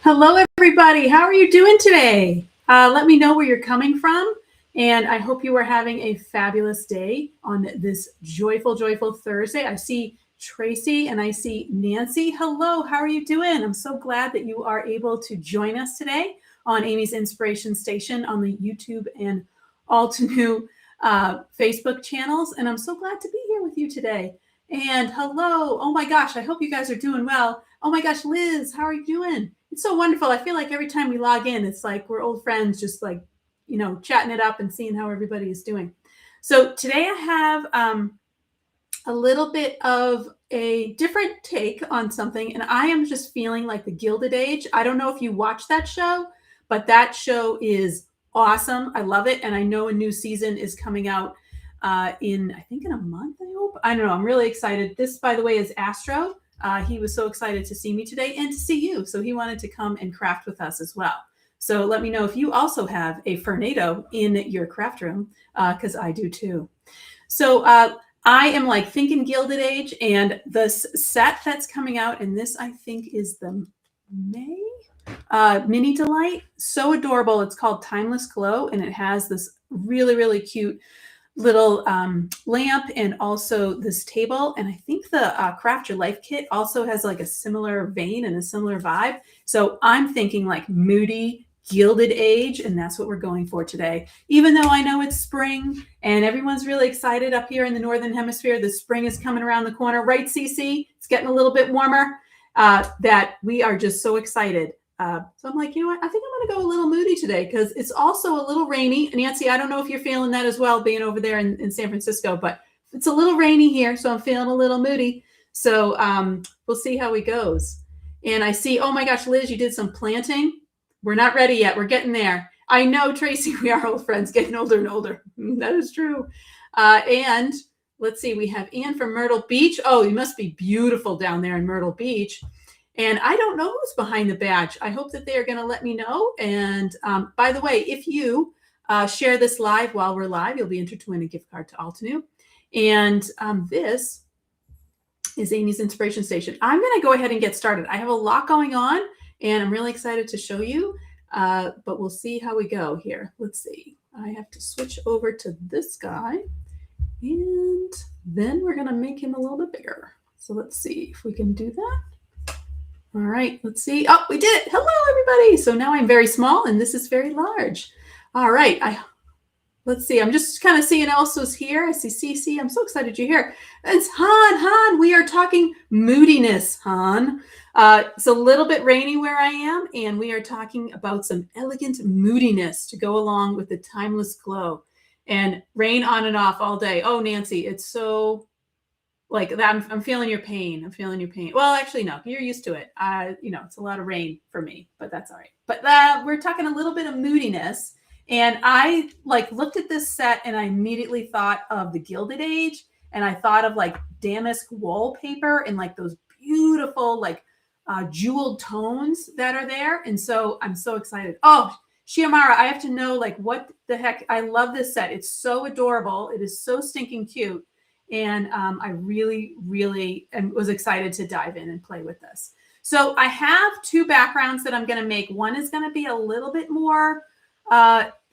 Hello, everybody. How are you doing today? Let me know where you're coming from. And I hope you are having a fabulous day on this joyful, joyful Thursday. I see Tracy and I see Nancy. Hello, how are you doing? I'm so glad that you are able to join us today on Amy's Inspiration Station on the YouTube and Altenew Facebook channels. And I'm so glad to be here with you today. And hello. Oh my gosh, I hope you guys are doing well. Oh my gosh, Liz, how are you doing? It's so wonderful. I feel like every time we log in, it's like we're old friends, just like, you know, chatting it up and seeing how everybody is doing. So today I have a little bit of a different take on something, and I am just feeling like the Gilded Age. I don't know if you watch that show, but that show is awesome. I love it, and I know a new season is coming out I think in a month, I hope. I don't know. I'm really excited. This, by the way, is Astro. He was so excited to see me today and to see you. So he wanted to come and craft with us as well. So let me know if you also have a Fernado in your craft room, because I do too. So I am like thinking Gilded Age, and this set that's coming out, and this I think is the May Mini Delight. So adorable. It's called Timeless Glow, and it has this really, really cute little lamp and also this table. And I think the Craft Your Life kit also has like a similar vein and a similar vibe. So I'm thinking like moody Gilded Age, and that's what we're going for today. Even though I know it's spring and everyone's really excited up here in the Northern Hemisphere, the spring is coming around the corner, right, Cece? It's getting a little bit warmer, that we are just so excited. So I'm like, you know what? I think I'm going to go a little moody today because it's also a little rainy. Nancy, I don't know if you're feeling that as well, being over there in San Francisco, but it's a little rainy here, so I'm feeling a little moody. So we'll see how it goes. And I see, oh my gosh, Liz, you did some planting. We're not ready yet. We're getting there. I know, Tracy, we are old friends, getting older and older. That is true. And let's see, we have Ann from Myrtle Beach. Oh, you must be beautiful down there in Myrtle Beach. And I don't know who's behind the badge. I hope that they are going to let me know. And by the way, if you share this live while we're live, you'll be entered to win a gift card to Altenew. And this is Amy's Inspiration Station. I'm going to go ahead and get started. I have a lot going on, and I'm really excited to show you. But we'll see how we go here. Let's see. I have to switch over to this guy. And then we're going to make him a little bit bigger. So let's see if we can do that. All right, let's see. Oh, we did it. Hello, everybody. So now I'm very small, and this is very large. All right. Let's see. I'm just kind of seeing else was here. I see Cece. I'm so excited you're here. It's Han. Han, we are talking moodiness, Han. It's a little bit rainy where I am, and we are talking about some elegant moodiness to go along with the timeless glow. And rain on and off all day. Oh, Nancy, it's so... like that, I'm feeling your pain. I'm feeling your pain. Well, actually, no, you're used to it. You know, it's a lot of rain for me, but that's all right. But we're talking a little bit of moodiness. And I like looked at this set and I immediately thought of the Gilded Age. And I thought of like damask wallpaper and like those beautiful, like jeweled tones that are there. And so I'm so excited. Oh, Shiamara, I have to know like what the heck. I love this set. It's so adorable. It is so stinking cute. And I really, really was excited to dive in and play with this. So I have two backgrounds that I'm going to make. One is going to be a little bit more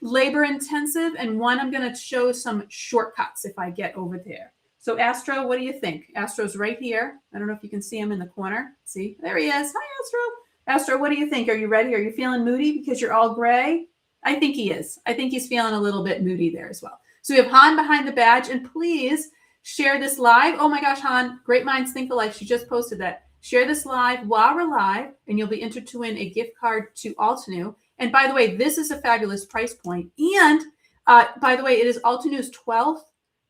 labor intensive, and one I'm going to show some shortcuts if I get over there. So Astro, what do you think? Astro's right here. I don't know if you can see him in the corner. See, there he is. Hi, Astro. Astro, what do you think? Are you ready? Are you feeling moody because you're all gray? I think he is. I think he's feeling a little bit moody there as well. So we have Han behind the badge, and please share this live. Oh my gosh, Han, Great Minds Think Alike. She just posted that. Share this live while we're live, and you'll be entered to win a gift card to Altenew. And by the way, this is a fabulous price point. And by the way, it is Altenew's 12th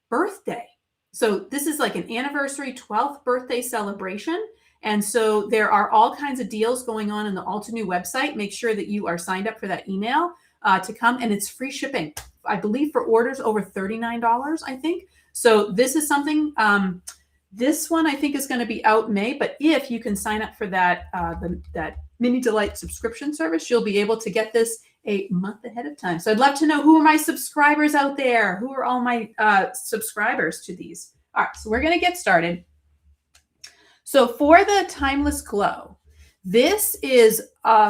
birthday. So this is like an anniversary 12th birthday celebration. And so there are all kinds of deals going on the Altenew website. Make sure that you are signed up for that email to come, and it's free shipping, I believe, for orders over $39, I think. So this is something, this one I think is going to be out May, but if you can sign up for that, that Mini Delight subscription service, you'll be able to get this a month ahead of time. So I'd love to know, who are my subscribers out there? Who are all my subscribers to these? All right, so we're going to get started. So for the Timeless Glow, this is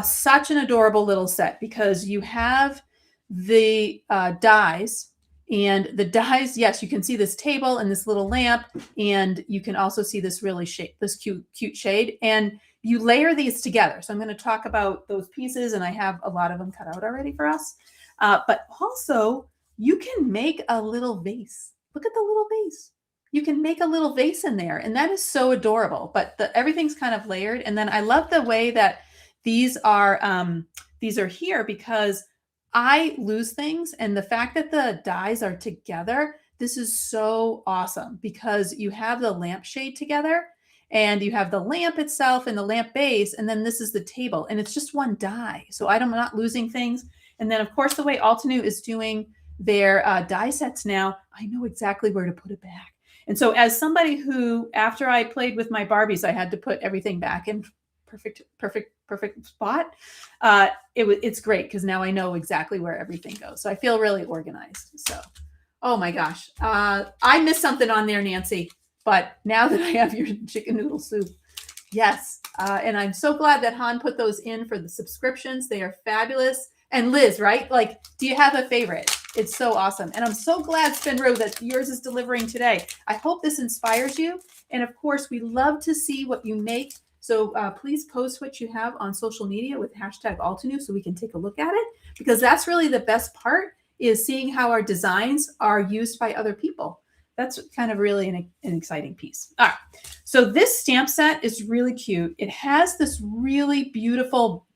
such an adorable little set because you have the dies, and the dies, yes, you can see this table and this little lamp, and you can also see this really this cute shade, and you layer these together. So I'm going to talk about those pieces, and I have a lot of them cut out already for us. But also you can make a little vase. Look at the little vase. You can make a little vase in there, and that is so adorable. But everything's kind of layered. And then I love the way that these are here, because I lose things, and the fact that the dies are together, this is so awesome, because you have the lampshade together, and you have the lamp itself and the lamp base, and then this is the table, and it's just one die. So I'm not losing things. And then, of course, the way Altenew is doing their die sets now, I know exactly where to put it back. And so as somebody who, after I played with my Barbies, I had to put everything back in perfect spot. It's great, because now I know exactly where everything goes. So I feel really organized. So, oh my gosh. I missed something on there, Nancy, but now that I have your chicken noodle soup, yes. And I'm so glad that Han put those in for the subscriptions. They are fabulous. And Liz, right? Like, do you have a favorite? It's so awesome. And I'm so glad, Spinro, that yours is delivering today. I hope this inspires you. And of course, we love to see what you make. So please post what you have on social media with hashtag Altenew so we can take a look at it, because that's really the best part, is seeing how our designs are used by other people. That's kind of really an exciting piece. All right. So this stamp set is really cute. It has this really beautiful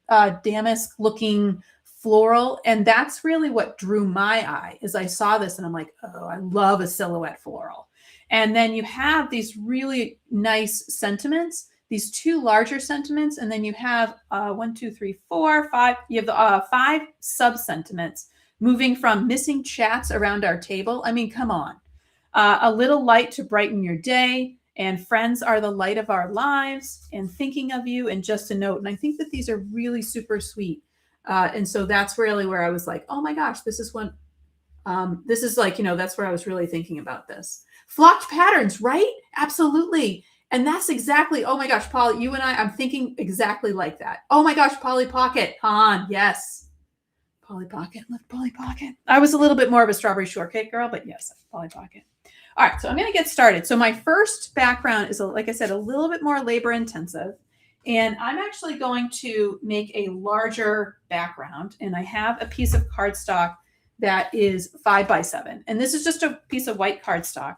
damask looking floral, and that's really what drew my eye as I saw this, and I'm like, oh, I love a silhouette floral. And then you have these really nice sentiments, these two larger sentiments, and then you have 1, 2, 3, 4, 5. You have the 5 sub sentiments moving from missing chats around our table. I mean, come on. A little light to brighten your day, and friends are the light of our lives, and thinking of you, and just a note. And I think that these are really super sweet. And so that's really where I was like, oh my gosh, this is when, this is like, that's where I was really thinking about this. Flocked patterns, right? Absolutely. And that's exactly, oh my gosh, Polly, you and I'm thinking exactly like that. Oh my gosh, Polly Pocket, Han, yes. Polly Pocket, love Polly Pocket. I was a little bit more of a strawberry shortcake girl, but yes, Polly Pocket. All right, so I'm going to get started. So my first background is, like I said, a little bit more labor intensive. And I'm actually going to make a larger background. And I have a piece of cardstock that is 5 by 7. And this is just a piece of white cardstock.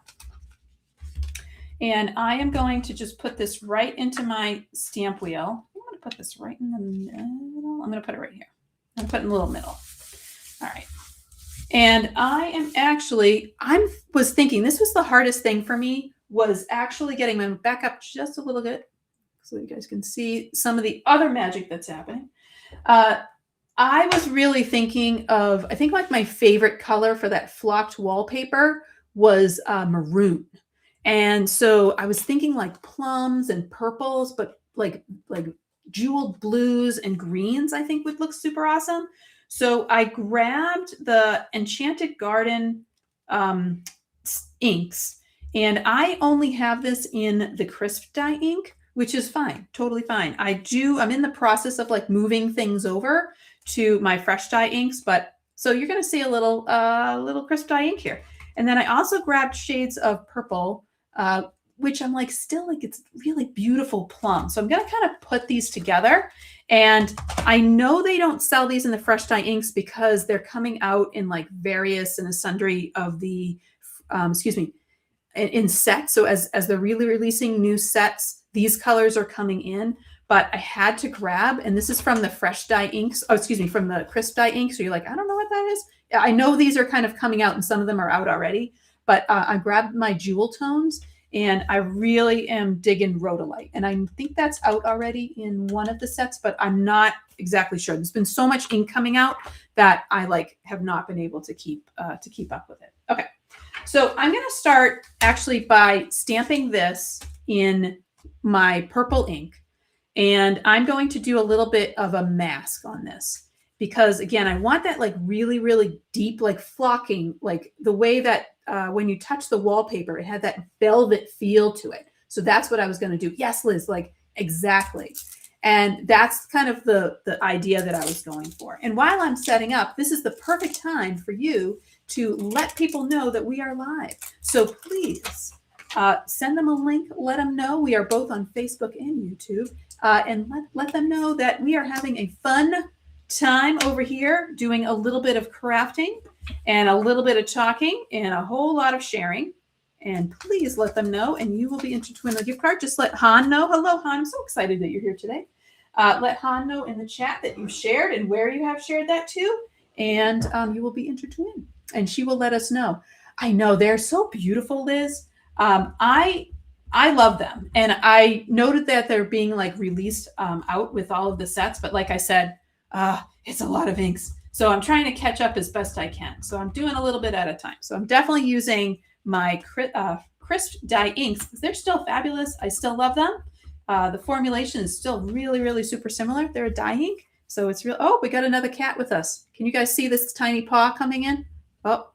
And I am going to just put this right into my stamp wheel. I'm going to put this right in the middle. I'm going to put it right here. I'm going to put it in the little middle. All right. And I was thinking this was the hardest thing for me, was actually getting them back up just a little bit so you guys can see some of the other magic that's happening. I was really thinking of, I think like my favorite color for that flocked wallpaper was maroon. And so I was thinking like plums and purples, but like jeweled blues and greens, I think would look super awesome. So I grabbed the Enchanted Garden inks, and I only have this in the crisp dye ink, which is fine, totally fine. I'm in the process of like moving things over to my fresh dye inks, but So you're going to see a little crisp dye ink here. And then I also grabbed shades of purple, which I'm like, still like, it's really beautiful plum. So I'm going to kind of put these together. And I know they don't sell these in the fresh dye inks because they're coming out in like various and a sundry of the, in sets. So as they're really releasing new sets, these colors are coming in. But I had to grab, and this is from the fresh dye inks, from the crisp dye ink. So you're like, I don't know what that is. I know these are kind of coming out and some of them are out already, but I grabbed my jewel tones and I really am digging Rhodolite. And I think that's out already in one of the sets, but I'm not exactly sure. There's been so much ink coming out that I have not been able to keep up with it. Okay. So I'm going to start actually by stamping this in my purple ink. And I'm going to do a little bit of a mask on this because, again, I want that like really, really deep, like flocking, like the way that when you touch the wallpaper, it had that velvet feel to it. So that's what I was going to do. Yes, Liz, like exactly. And that's kind of the idea that I was going for. And while I'm setting up, this is the perfect time for you to let people know that we are live. So please send them a link, let them know. We are both on Facebook and YouTube. And let them know that we are having a fun time over here doing a little bit of crafting and a little bit of talking and a whole lot of sharing. And please let them know, and you will be entered to win a gift card. Just let Han know. Hello, Han. I'm so excited that you're here today. Let Han know in the chat that you've shared and where you have shared that to, and you will be entered to win. And she will let us know. I know they're so beautiful, Liz. I love them. And I noted that they're being like released out with all of the sets. But like I said, it's a lot of inks. So I'm trying to catch up as best I can. So I'm doing a little bit at a time. So I'm definitely using my crisp dye inks because they're still fabulous. I still love them. The formulation is still really, really super similar. They're a dye ink. So it's real. Oh, we got another cat with us. Can you guys see this tiny paw coming in? Oh,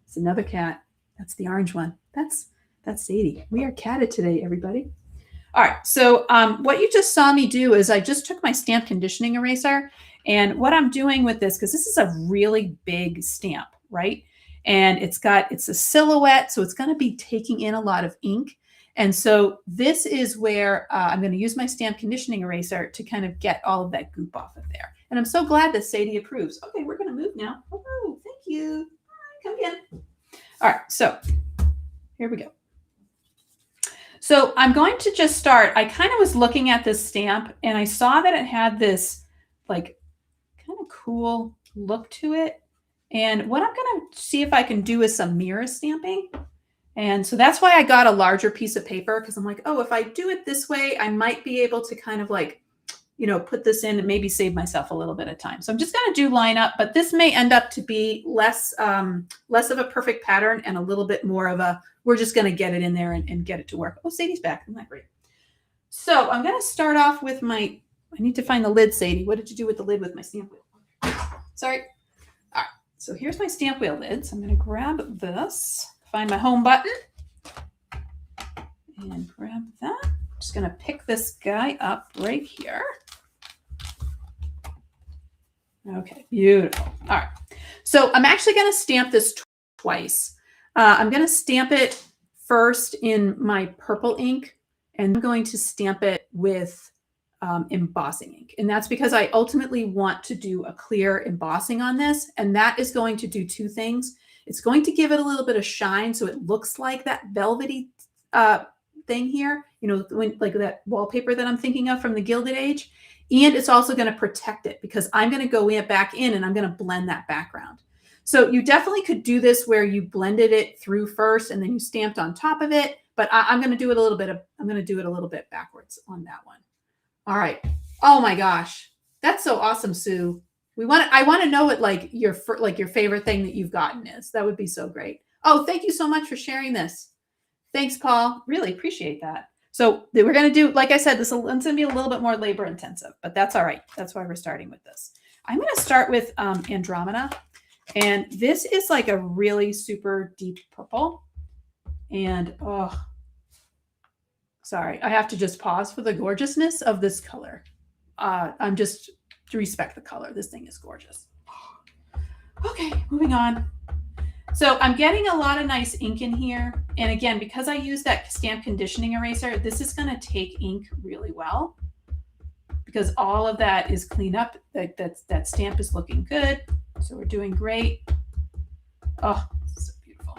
it's another cat. That's the orange one. That's Sadie. We are catted today, everybody. All right. So what you just saw me do is I just took my stamp conditioning eraser, and what I'm doing with this, because this is a really big stamp, right? And it's a silhouette, so it's going to be taking in a lot of ink. And so this is where I'm going to use my stamp conditioning eraser to kind of get all of that goop off of there. And I'm so glad that Sadie approves. Okay, we're going to move now. Oh, thank you. Come again. All right. So here we go. So I'm going to just start. I kind of was looking at this stamp and I saw that it had this like kind of cool look to it. And what I'm going to see if I can do is some mirror stamping. And so that's why I got a larger piece of paper, because I'm like, oh, if I do it this way, I might be able to kind of like, put this in and maybe save myself a little bit of time. So I'm just going to do line up, but this may end up to be less of a perfect pattern and a little bit more of a, we're just going to get it in there and get it to work. Oh, Sadie's back. Isn't that great? So I'm going to start off with I need to find the lid, Sadie. What did you do with the lid with my stamp wheel? Sorry. All right. So here's my stamp wheel lid. So I'm going to grab this, find my home button, and grab that. I'm just going to pick this guy up right here. Okay, beautiful. All right. So I'm actually going to stamp this twice. I'm going to stamp it first in my purple ink, and I'm going to stamp it with embossing ink. And that's because I ultimately want to do a clear embossing on this. And that is going to do two things. It's going to give it a little bit of shine so it looks like that velvety thing here, like that wallpaper that I'm thinking of from the Gilded Age. And it's also going to protect it because I'm going to go back in and I'm going to blend that background. So you definitely could do this where you blended it through first and then you stamped on top of it. But I'm going to do it a little bit backwards on that one. All right. Oh my gosh, that's so awesome, Sue. I want to know what like your favorite thing that you've gotten is. That would be so great. Oh, thank you so much for sharing this. Thanks, Paul. Really appreciate that. So we're going to do, like I said, it's going to be a little bit more labor intensive, but that's all right. That's why we're starting with this. I'm going to start with Andromeda. And this is like a really super deep purple. And, oh, sorry. I have to just pause for the gorgeousness of this color. I'm just to respect the color. This thing is gorgeous. Okay, moving on. So I'm getting a lot of nice ink in here. And again, because I use that stamp conditioning eraser, this is going to take ink really well because all of that is clean up. That stamp is looking good. So we're doing great. Oh, this is so beautiful.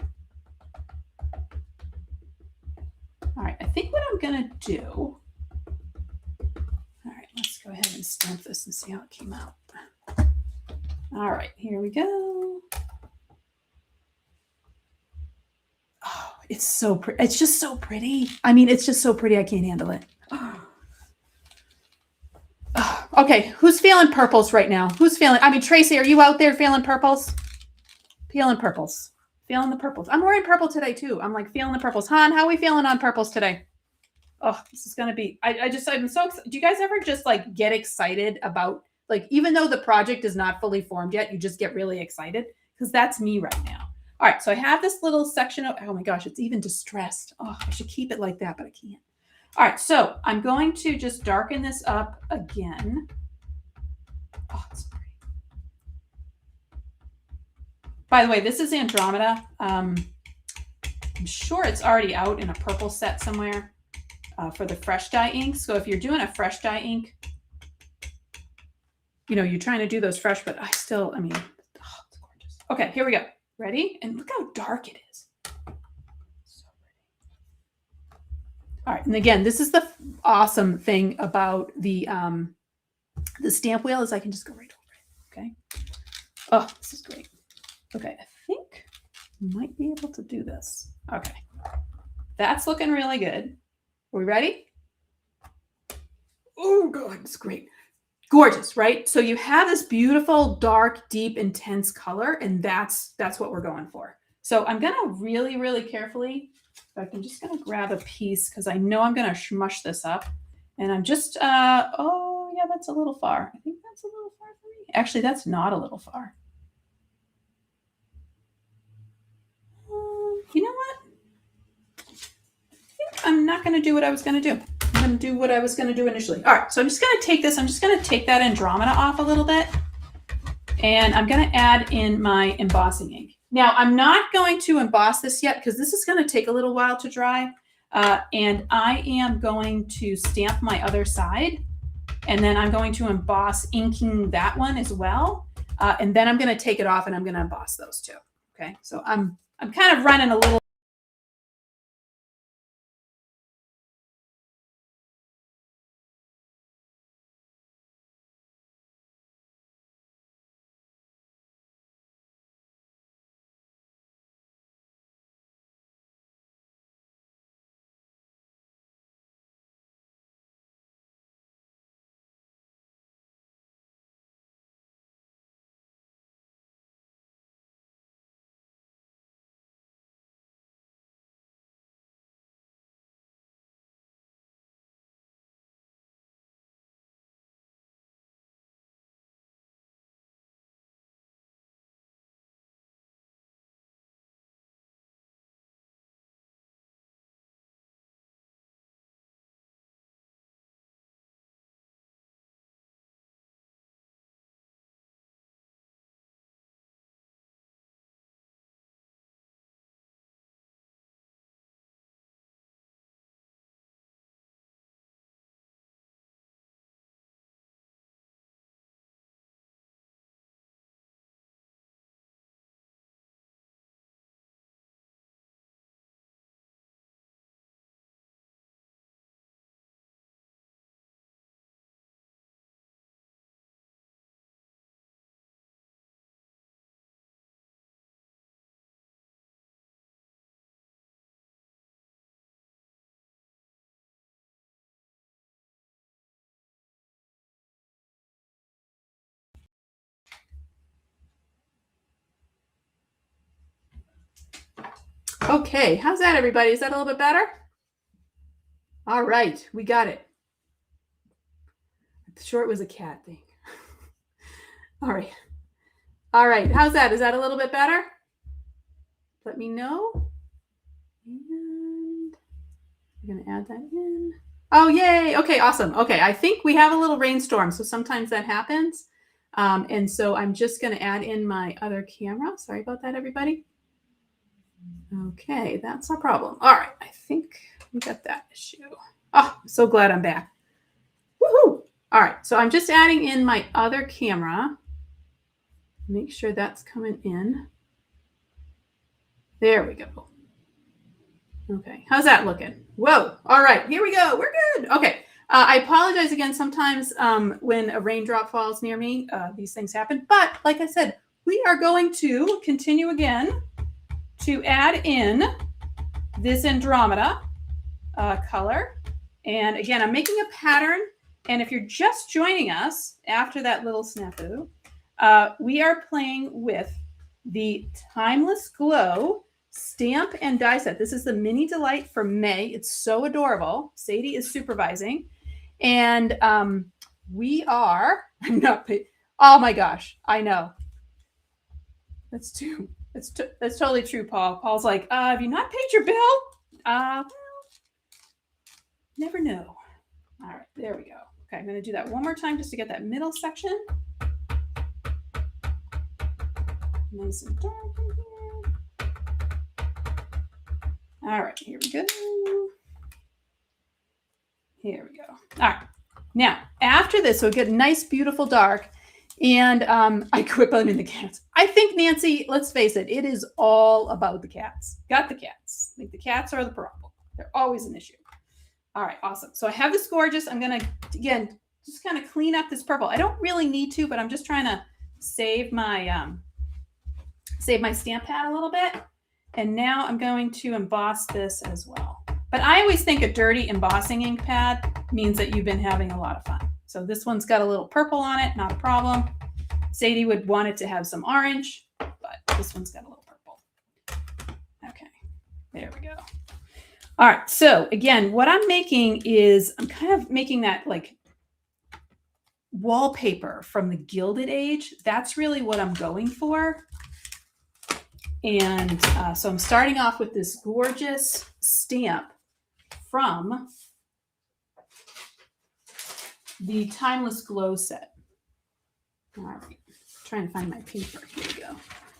All right, I think what I'm going to do. All right, let's go ahead and stamp this and see how it came out. All right, here we go. Oh, it's so pretty. It's just so pretty. I mean, it's just so pretty. I can't handle it. Oh. Oh, okay, who's feeling purples right now? Who's feeling? I mean, Tracy, are you out there feeling purples? Feeling purples. Feeling the purples. I'm wearing purple today too. I'm like feeling the purples. Han, how are we feeling on purples today? Oh, this is gonna be. I'm so excited. Do you guys ever just like get excited about like even though the project is not fully formed yet, you just get really excited because that's me right now. All right, so I have this little section of, oh my gosh, it's even distressed. Oh, I should keep it like that, but I can't. All right, so I'm going to just darken this up again. Oh, it's so pretty. By the way, this is Andromeda. I'm sure it's already out in a purple set somewhere for the fresh dye ink. So if you're doing a fresh dye ink, you know, you're trying to do those fresh, but I mean, oh, it's gorgeous. Okay, here we go. Ready? And look how dark it is. So pretty. All right, and again, this is the awesome thing about the stamp wheel is I can just go right over it, okay? Oh, this is great. Okay, I think I might be able to do this. Okay, that's looking really good. Are we ready? Oh, God, it's great. Gorgeous, right? So you have this beautiful, dark, deep, intense color, and that's what we're going for. So I'm going to really, really carefully, I'm just going to grab a piece because I know I'm going to smush this up. And I'm just, oh, yeah, that's a little far. I think that's a little far for me. Actually, that's not a little far. You know what? I think I'm not going to do what I was going to do. I'm going to do what I was going to do initially. All right, so I'm just going to take this. I'm just going to take that Andromeda off a little bit. And I'm going to add in my embossing ink. Now, I'm not going to emboss this yet because this is going to take a little while to dry. And I am going to stamp my other side. And then I'm going to emboss inking that one as well. And then I'm going to take it off and I'm going to emboss those two. Okay, so I'm kind of running a little. Okay, how's that, everybody? Is that a little bit better? All right, we got it. I'm sure it was a cat thing. All right. All right, how's that? Is that a little bit better? Let me know. And I'm going to add that in. Oh, yay. Okay, awesome. Okay, I think we have a little rainstorm, so sometimes that happens. And so I'm just going to add in my other camera. Sorry about that, everybody. Okay, that's no problem. All right, I think we got that issue. Oh, I'm so glad I'm back. Woohoo! All right, so I'm just adding in my other camera. Make sure that's coming in. There we go. Okay, how's that looking? Whoa, all right, here we go. We're good. Okay, I apologize again. Sometimes when a raindrop falls near me, these things happen. But like I said, we are going to continue again to add in this Andromeda color. And again, I'm making a pattern. And if you're just joining us after that little snafu, we are playing with the Timeless Glow stamp and die set. This is the Mini Delight for May. It's so adorable. Sadie is supervising. And we are, I'm not, oh my gosh, I know. That's totally true, Paul. Paul's like, have you not paid your bill? Well, never know. All right, there we go. Okay, I'm going to do that one more time just to get that middle section. Nice and dark in here. All right, here we go. Here we go. All right. Now, after this, so get nice, beautiful dark. And I quit blaming the cats. I think, Nancy, let's face it, it is all about the cats. Got the cats. Like the cats are the problem. They're always an issue. All right, awesome. So I have this gorgeous. I'm going to, again, just kind of clean up this purple. I don't really need to, but I'm just trying to save my stamp pad a little bit. And now I'm going to emboss this as well. But I always think a dirty embossing ink pad means that you've been having a lot of fun. So this one's got a little purple on it, not a problem. Sadie would want it to have some orange, but this one's got a little purple. Okay, there we go. All right, so again, what I'm making is I'm kind of making that like wallpaper from the Gilded Age. That's really what I'm going for. And so I'm starting off with this gorgeous stamp from the Timeless Glow set. All right, trying to find my paper. Here we go.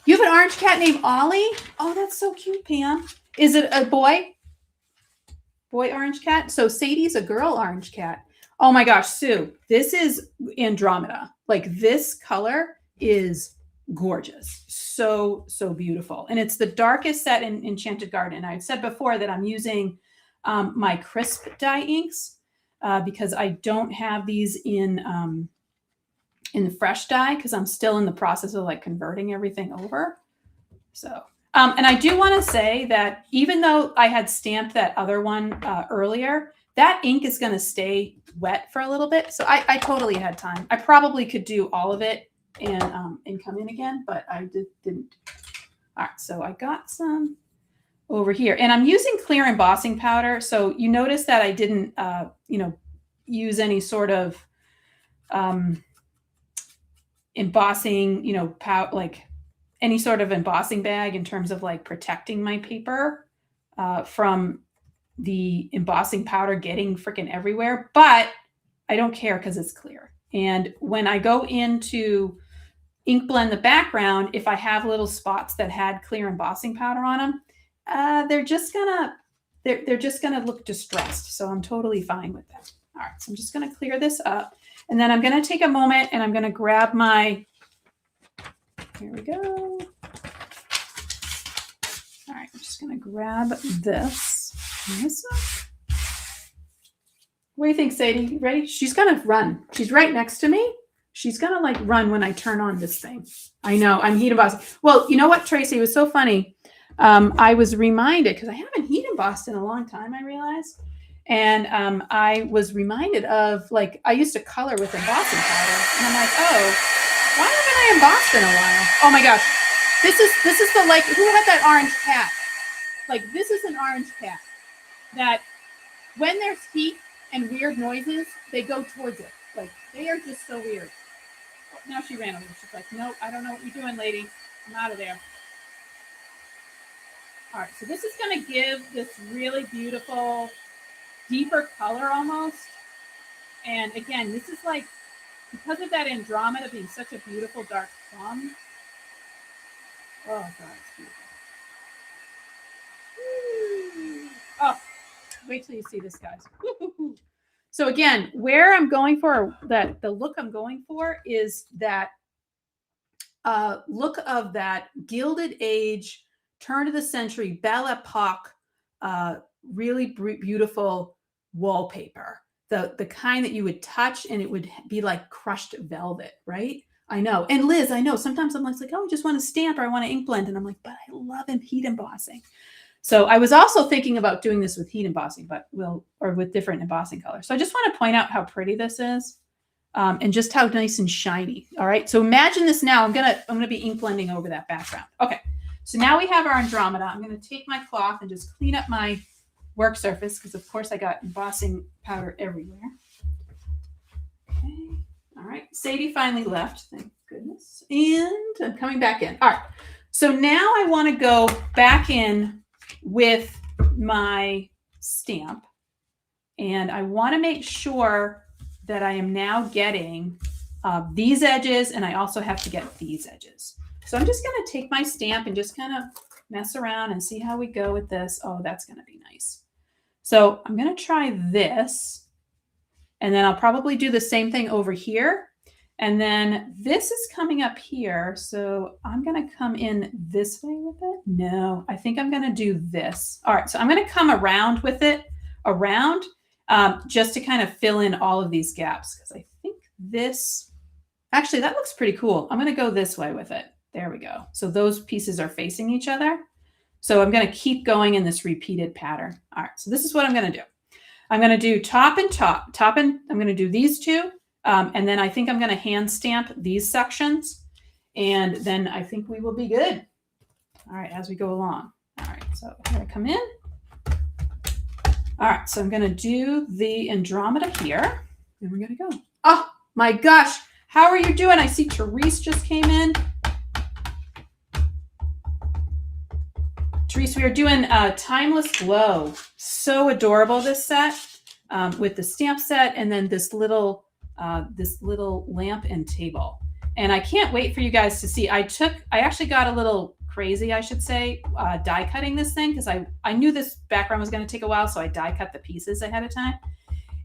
You have an orange cat named Ollie? Oh, that's so cute, Pam. Is it a boy? Boy orange cat? So Sadie's a girl orange cat. Oh my gosh, Sue, this is Andromeda. Like this color is gorgeous. So, so beautiful. And it's the darkest set in Enchanted Garden. I've said before that I'm using my crisp dye inks because I don't have these in the fresh dye because I'm still in the process of like converting everything over. So, and I do want to say that even though I had stamped that other one earlier, that ink is going to stay wet for a little bit. So I totally had time. I probably could do all of it and come in again, but I didn't. All right, so I got some over here, and I'm using clear embossing powder. So you notice that I didn't, use any sort of embossing, like any sort of embossing bag in terms of like protecting my paper from the embossing powder getting freaking everywhere. But I don't care because it's clear. And when I go into ink blend the background, if I have little spots that had clear embossing powder on them, they're just gonna look distressed. So I'm totally fine with that. All right, so I'm just gonna clear this up, and then I'm gonna take a moment and I'm gonna grab my. Here we go. All right, I'm just gonna grab this. What do you think, Sadie? You ready? She's gonna run. She's right next to me. She's gonna like run when I turn on this thing. I know, I'm heat embossing. Well, you know what, Tracy? It was so funny. I was reminded, because I haven't heat embossed in a long time, I realized. And I was reminded of, like, I used to color with embossing powder. And I'm like, oh, why haven't I embossed in a while? Oh my gosh. This is the, like, who had that orange cat? Like, this is an orange cat that when there's heat and weird noises, they go towards it. Like, they are just so weird. Oh, now she ran over. She's like, nope, I don't know what you're doing, lady. I'm out of there. All right, so this is going to give this really beautiful, deeper color almost. And again, this is like because of that Andromeda being such a beautiful dark plum. Oh, God, it's beautiful. Oh, wait till you see this, guys. So again, where I'm going for that, the look I'm going for is that look of that Gilded Age, turn of the century, Belle Epoque, really beautiful wallpaper. The kind that you would touch and it would be like crushed velvet, right? I know. And Liz, I know sometimes I'm like, oh, I just want to stamp or I want to ink blend. And I'm like, but I love heat embossing. So I was also thinking about doing this with heat embossing, or with different embossing colors. So I just want to point out how pretty this is. And just how nice and shiny. All right. So imagine this now. I'm gonna be ink blending over that background. Okay. So now we have our Andromeda. I'm gonna take my cloth and just clean up my work surface because of course I got embossing powder everywhere. Okay. All right. Sadie finally left. Thank goodness. And I'm coming back in. All right. So now I want to go back in with my stamp, and I want to make sure that I am now getting these edges, and I also have to get these edges. So I'm just going to take my stamp and just kind of mess around and see how we go with this. Oh, that's going to be nice. So I'm going to try this, and then I'll probably do the same thing over here. And then this is coming up here. So I'm going to come in this way with it. No, I think I'm going to do this. All right. So I'm going to come around with it around just to kind of fill in all of these gaps. Because I think this, actually, that looks pretty cool. I'm going to go this way with it. There we go. So those pieces are facing each other. So I'm going to keep going in this repeated pattern. All right. So this is what I'm going to do. I'm going to do top and I'm going to do these two. And then I think I'm going to hand stamp these sections. And then I think we will be good. All right, as we go along. All right, so I'm going to come in. All right, so I'm going to do the Andromeda here. And we're going to go. Oh, my gosh. How are you doing? I see Therese just came in. Therese, we are doing Timeless Glow. So adorable, this set, with the stamp set and then this little lamp and table. And I can't wait for you guys to see. I actually got a little crazy, I should say, die cutting this thing because I knew this background was going to take a while, so I die cut the pieces ahead of time.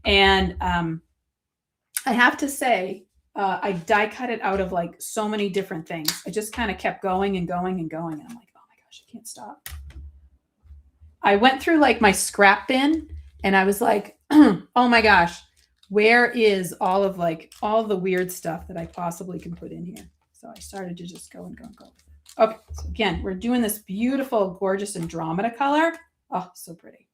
And I have to say, I die cut it out of like so many different things. I just kind of kept going and going and going. And I'm like, oh my gosh, I can't stop. I went through like my scrap bin and I was like, oh my gosh, where is all of the weird stuff that I possibly can put in here? So I started to just go and go and go. Okay, so again, we're doing this beautiful, gorgeous Andromeda color. Oh, so pretty.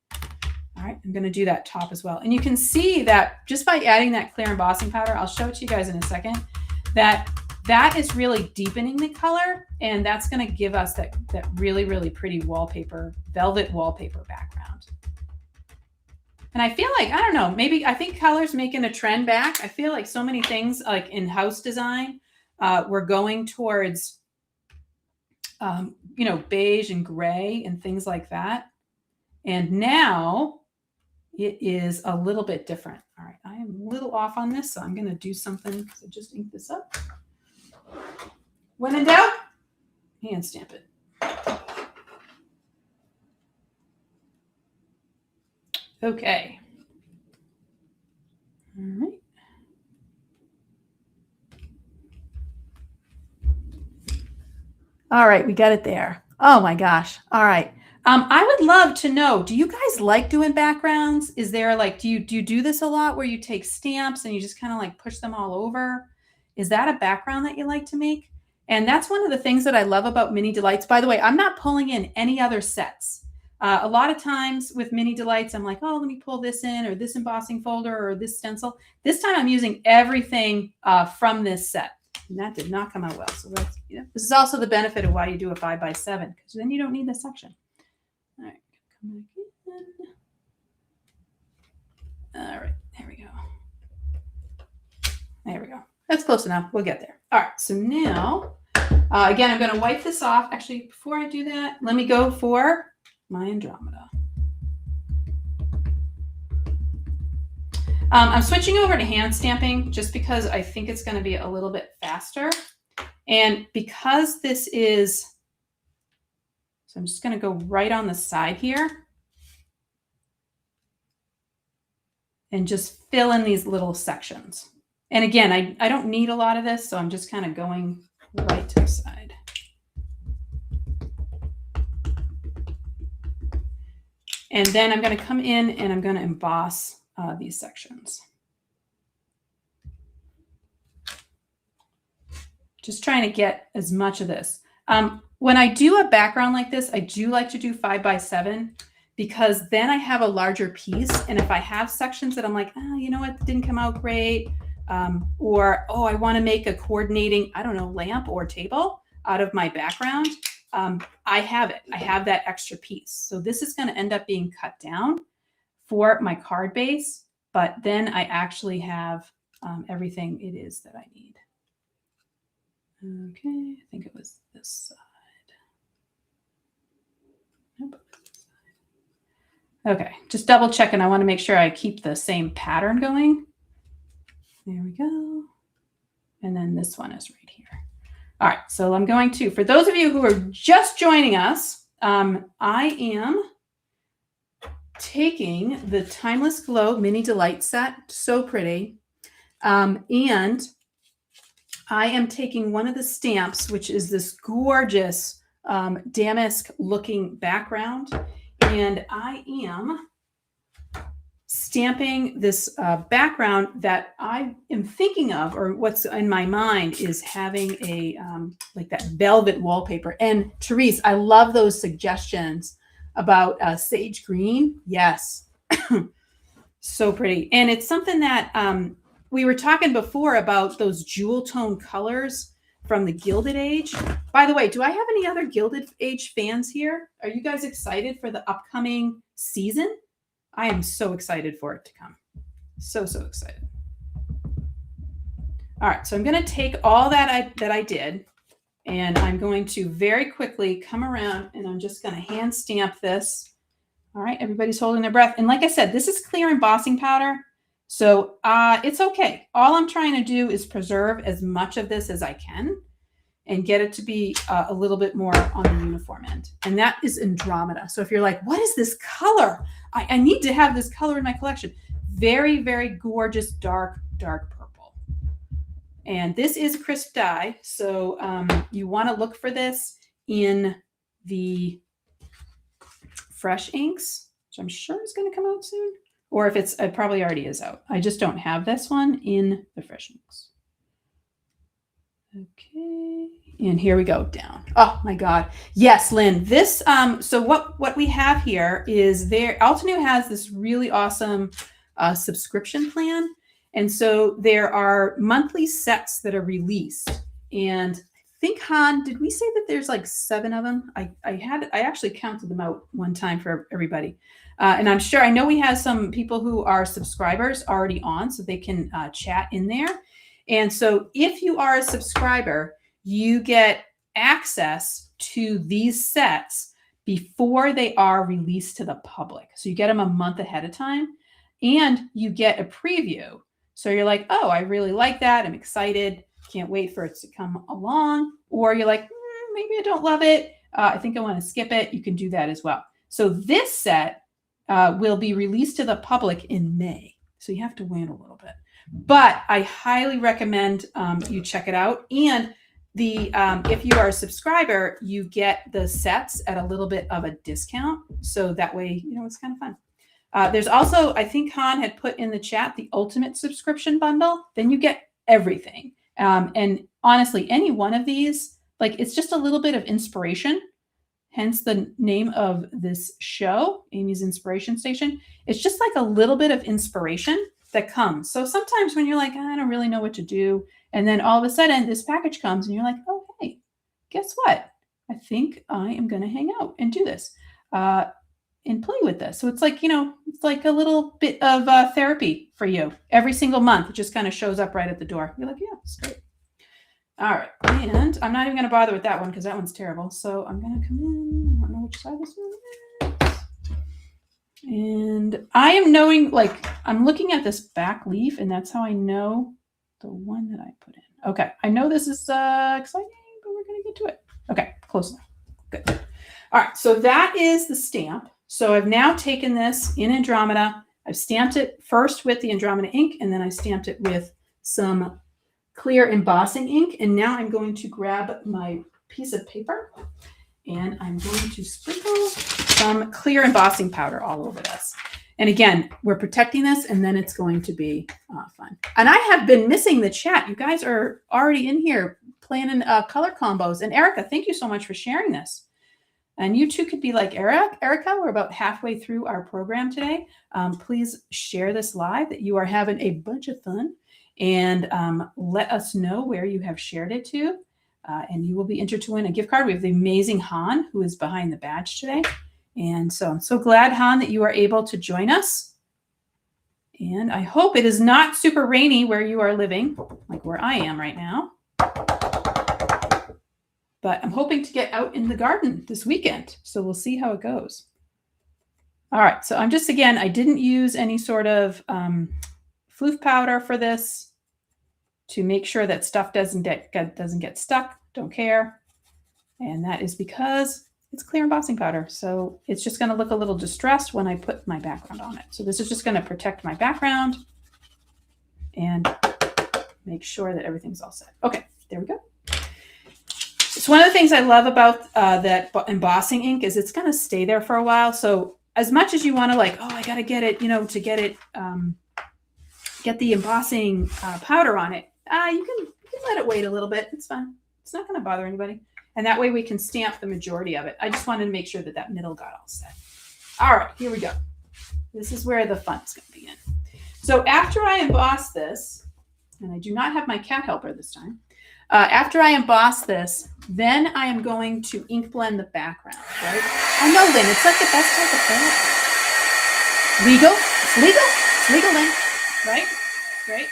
All right, I'm going to do that top as well. And you can see that just by adding that clear embossing powder, I'll show it to you guys in a second, that is really deepening the color. And that's going to give us that really, really pretty wallpaper, velvet wallpaper background. And I feel like, I don't know, maybe I think color's making a trend back. I feel like so many things like in house design, we're going towards, beige and gray and things like that. And now it is a little bit different. All right, I am a little off on this, so I'm going to do something. So just ink this up. When in doubt, hand stamp it. Okay. All right. All right, we got it there. Oh my gosh. All right. I would love to know, do you guys like doing backgrounds? Is there like, do you do this a lot where you take stamps and you just kind of like push them all over? Is that a background that you like to make? And that's one of the things that I love about Mini Delights. By the way, I'm not pulling in any other sets. A lot of times with Mini Delights, I'm like, oh, let me pull this in or this embossing folder or this stencil. This time I'm using everything from this set. And that did not come out well. So that's, this is also the benefit of why you do a 5x7, because then you don't need this section. All right, come back in. All right, there we go. There we go. That's close enough. We'll get there. All right, so now, again, I'm going to wipe this off. Actually, before I do that, let me go for my Andromeda. I'm switching over to hand stamping just because I think it's going to be a little bit faster. And because this is, so I'm just going to go right on the side here and just fill in these little sections. And again, I don't need a lot of this, so I'm just kind of going right to the side. And then I'm going to come in and I'm going to emboss these sections. Just trying to get as much of this. When I do a background like this, I do like to do 5x7 because then I have a larger piece. And if I have sections that I'm like, oh, you know what, that didn't come out great. Or, oh, I want to make a coordinating, I don't know, lamp or table out of my background. I have it. I have that extra piece. So this is going to end up being cut down for my card base, but then I actually have everything it is that I need. Okay, I think it was this side. Nope. Okay, just double checking. I want to make sure I keep the same pattern going. There we go. And then this one is right here. All right, so I'm going to, for those of you who are just joining us, I am taking the Timeless Glow Mini Delight set, so pretty, and I am taking one of the stamps, which is this gorgeous damask looking background, and I am stamping this background that I am thinking of, or what's in my mind is having a like that velvet wallpaper. And Therese, I love those suggestions about sage green. Yes, so pretty. And it's something that we were talking before about those jewel tone colors from the Gilded Age. By the way, do I have any other Gilded Age fans here? Are you guys excited for the upcoming season? I am so excited for it to come. So excited. All right, so I'm going to take all that I did, and I'm going to very quickly come around, and I'm just going to hand stamp this. All right, everybody's holding their breath. And like I said, this is clear embossing powder, so it's okay. All I'm trying to do is preserve as much of this as I can and get it to be a little bit more on the uniform end. And that is Andromeda. So if you're like, what is this color? I need to have this color in my collection. Very, very gorgeous, dark purple. And this is crisp dye. So you want to look for this in the fresh inks, which I'm sure is going to come out soon. Or if it probably already is out. I just don't have this one in the fresh inks. Okay, and here we go down. Oh my God. Yes, Lynn, this, so what we have here is Altenew has this really awesome subscription plan. And so there are monthly sets that are released. And I think, Han, did we say that there's like 7 of them? I actually counted them out one time for everybody. And I'm sure, I know we have some people who are subscribers already on, so they can chat in there. And so if you are a subscriber, you get access to these sets before they are released to the public. So you get them a month ahead of time, and you get a preview. So you're like, oh, I really like that. I'm excited. Can't wait for it to come along. Or you're like, maybe I don't love it. I think I want to skip it. You can do that as well. So this set will be released to the public in May. So you have to wait a little bit. But I highly recommend you check it out. And if you are a subscriber, you get the sets at a little bit of a discount. So that way, it's kind of fun. There's also, I think Han had put in the chat, the ultimate subscription bundle. Then you get everything. And honestly, any one of these, like, it's just a little bit of inspiration. Hence the name of this show, Amy's Inspiration Station. It's just like a little bit of inspiration that comes. So sometimes when you're like, I don't really know what to do, and then all of a sudden this package comes and you're like, oh, hey, guess what? I think I am going to hang out and do this and play with this. So it's like, it's like a little bit of therapy for you. Every single month, it just kind of shows up right at the door. You're like, yeah, it's great. All right. And I'm not even going to bother with that one because that one's terrible. So I'm going to come in. I don't know which side this one is. And I am knowing, like, I'm looking at this back leaf, and that's how I know the one that I put in. Okay, I know this is exciting, but we're going to get to it. Okay, close enough. Good. All right, so that is the stamp. So I've now taken this in Andromeda. I've stamped it first with the Andromeda ink, and then I stamped it with some clear embossing ink. And now I'm going to grab my piece of paper, and I'm going to sprinkle some clear embossing powder all over this. And again, we're protecting this, and then it's going to be fun. And I have been missing the chat. You guys are already in here planning color combos. And Erica, thank you so much for sharing this. And you too could be like Erica. We're about halfway through our program today. Please share this live that you are having a bunch of fun, and let us know where you have shared it to. And you will be entered to win a gift card. We have the amazing Han, who is behind the badge today. And so I'm so glad, Han, that you are able to join us. And I hope it is not super rainy where you are living, like where I am right now. But I'm hoping to get out in the garden this weekend. So we'll see how it goes. All right. So I'm just, again, I didn't use any sort of floof powder for this to make sure that stuff doesn't get stuck. Don't care. And that is because it's clear embossing powder. So it's just going to look a little distressed when I put my background on it. So this is just going to protect my background and make sure that everything's all set. Okay, there we go. It's one of the things I love about that embossing ink is it's going to stay there for a while. So as much as you want to, like, oh, I got to get it, to get it, get the embossing powder on it, you can let it wait a little bit. It's fine. It's not going to bother anybody. And that way we can stamp the majority of it. I just wanted to make sure that that middle got all set. All right, here we go. This is where the fun's going to be in. So after I emboss this, and I do not have my cat helper this time, after I emboss this, then I am going to ink blend the background, right? I know, Lynn, it's like the best type of thing. Legal? It's legal. It's legal, Lynn. Right? Right?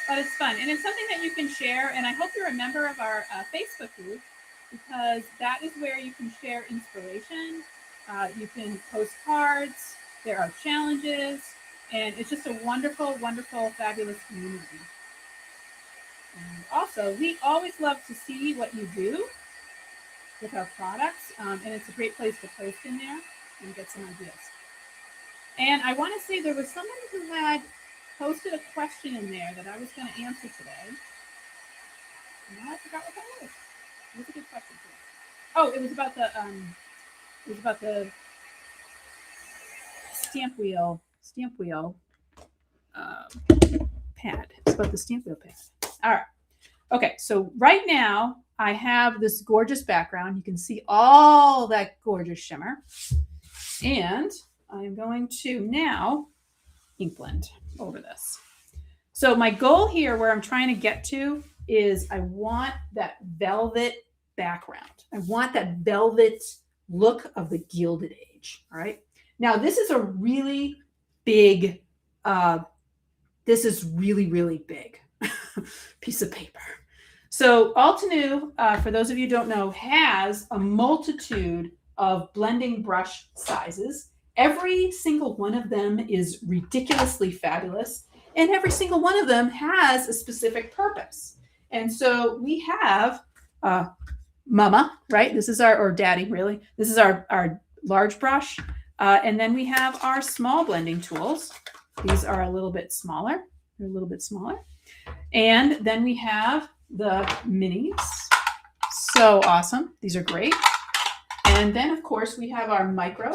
But it's fun. And it's something that you can share. And I hope you're a member of our Facebook group, because that is where you can share inspiration. You can post cards. There are challenges. And it's just a wonderful, wonderful, fabulous community. And also, we always love to see what you do with our products. And it's a great place to post in there and get some ideas. And I want to say there was someone who had posted a question in there that I was going to answer today. And now I forgot what that was. It was a good question too. Oh, it was about the stamp wheel pad. It's about the stamp wheel pad. All right. Okay. So right now I have this gorgeous background. You can see all that gorgeous shimmer, and I'm going to now ink blend over this. So my goal here, where I'm trying to get to, is I want that velvet background. I want that velvet look of the Gilded Age. All right. Now this is a really big, this is really, really big piece of paper. So Altenew, for those of you who don't know, has a multitude of blending brush sizes. Every single one of them is ridiculously fabulous, and every single one of them has a specific purpose. And so we have Mama, right? This is or Daddy, really. This is our large brush. And then we have our small blending tools. These are a little bit smaller. They're a little bit smaller. And then we have the minis. So awesome. These are great. And then, of course, we have our micro.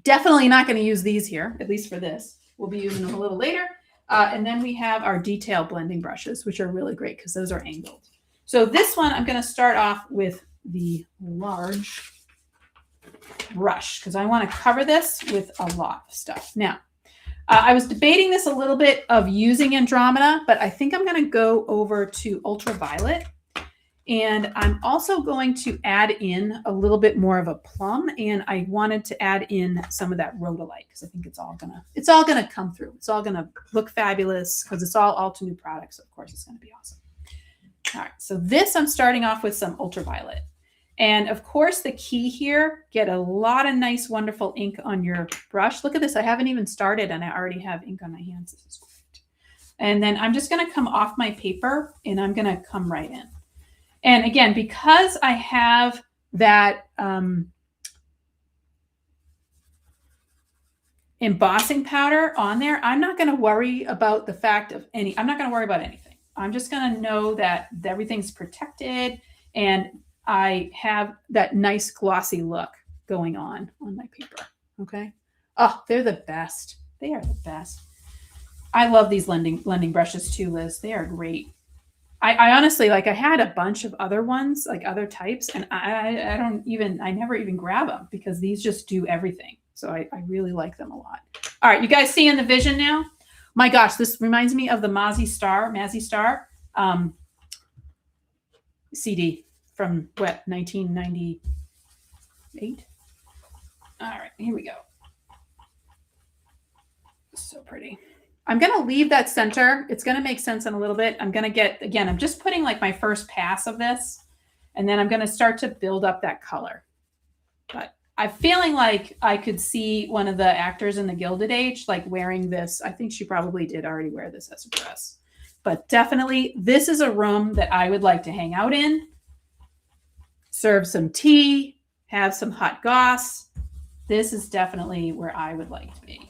Definitely not going to use these here, at least for this. We'll be using them a little later. And then we have our detail blending brushes, which are really great because those are angled. So this one, I'm going to start off with the large brush because I want to cover this with a lot of stuff. Now, I was debating this a little bit of using Andromeda, but I think I'm going to go over to ultraviolet. And I'm also going to add in a little bit more of a plum, and I wanted to add in some of that rhodolite because I think it's all gonna come through. It's all gonna look fabulous because it's all Altenew products. So of course, it's gonna be awesome. All right, so this I'm starting off with some ultraviolet, And of course, the key here, get a lot of nice, wonderful ink on your brush. Look at this. I haven't even started and I already have ink on my hands. This is great. And then I'm just going to come off my paper and I'm going to come right in. And again, because I have that embossing powder on there, I'm not going to worry about the fact of I'm not going to worry about anything. I'm just going to know that everything's protected and I have that nice glossy look going on my paper. Okay. Oh, they're the best. They are the best. I love these blending brushes too, Liz. They are great. I honestly, like, I had a bunch of other ones, like other types, and I never even grab them because these just do everything. So I really like them a lot. All right, you guys seeing the vision now? My gosh, this reminds me of the Mazzy Star CD from what, 1998? All right, here we go. So pretty. I'm going to leave that center. It's going to make sense in a little bit. I'm going to get, again, I'm just putting like my first pass of this, and then I'm going to start to build up that color. But I'm feeling like I could see one of the actors in the Gilded Age, like wearing this. I think she probably did already wear this as a dress. But definitely, this is a room that I would like to hang out in, serve some tea, have some hot goss. This is definitely where I would like to be.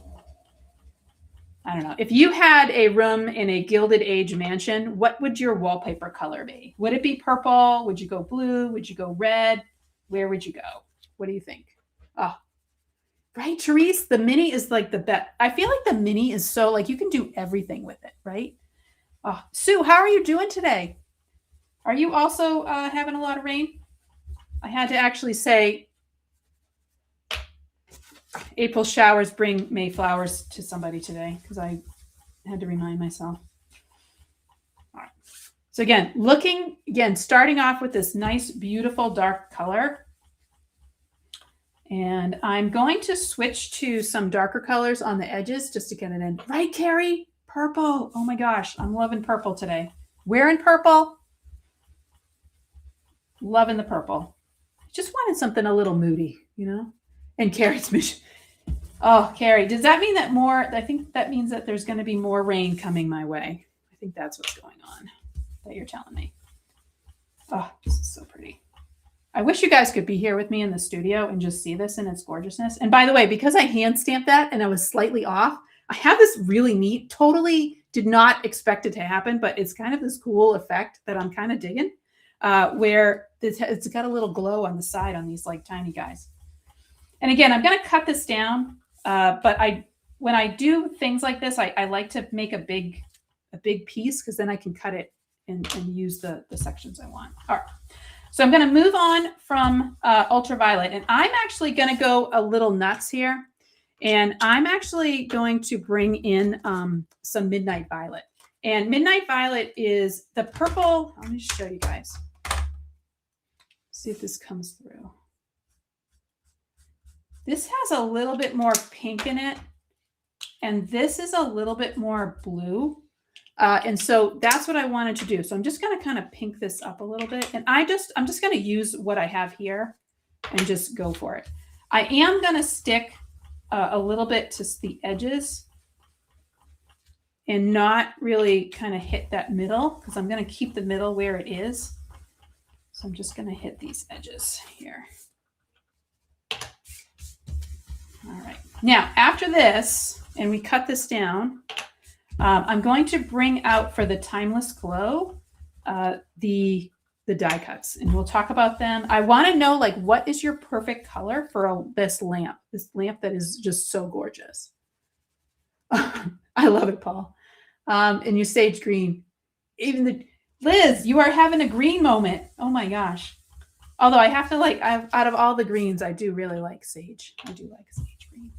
I don't know. If you had a room in a Gilded Age mansion, what would your wallpaper color be? Would it be purple? Would you go blue? Would you go red? Where would you go? What do you think? Oh, right, Therese? The mini is like the best. I feel like the mini is so, like, you can do everything with it, right? Oh, Sue, how are you doing today? Are you also having a lot of rain? I had to actually say, April showers bring May flowers to somebody today because I had to remind myself. All right. So again, starting off with this nice, beautiful dark color. And I'm going to switch to some darker colors on the edges just to get it in. Right, Carrie? Purple. Oh my gosh, I'm loving purple today. Wearing purple. Loving the purple. Just wanted something a little moody, you know? And Carrie's mission. Oh, Carrie, does that mean that I think that means that there's going to be more rain coming my way. I think that's what's going on that you're telling me. Oh, this is so pretty. I wish you guys could be here with me in the studio and just see this in its gorgeousness. And by the way, because I hand stamped that and I was slightly off, I have this really neat, totally did not expect it to happen, but it's kind of this cool effect that I'm kind of digging, where it's got a little glow on the side on these like tiny guys. And again, I'm going to cut this down, but when I do things like this, I like to make a big piece because then I can cut it and use the sections I want. All right. So I'm going to move on from ultraviolet, and I'm actually going to go a little nuts here. And I'm actually going to bring in some Midnight Violet. And Midnight Violet is the purple. Let me just show you guys. See if this comes through. This has a little bit more pink in it, and this is a little bit more blue. And so that's what I wanted to do. So I'm just going to kind of pink this up a little bit. And I'm just going to use what I have here and just go for it. I am going to stick a little bit to the edges and not really kind of hit that middle because I'm going to keep the middle where it is. So I'm just going to hit these edges here. All right. Now, after this, and we cut this down, I'm going to bring out for the Timeless Glow the die cuts, and we'll talk about them. I want to know, like, what is your perfect color for this lamp that is just so gorgeous. I love it, Paul. And you sage green. Even Liz, you are having a green moment. Oh my gosh. Although I have to out of all the greens, I do really like sage. I do like sage green.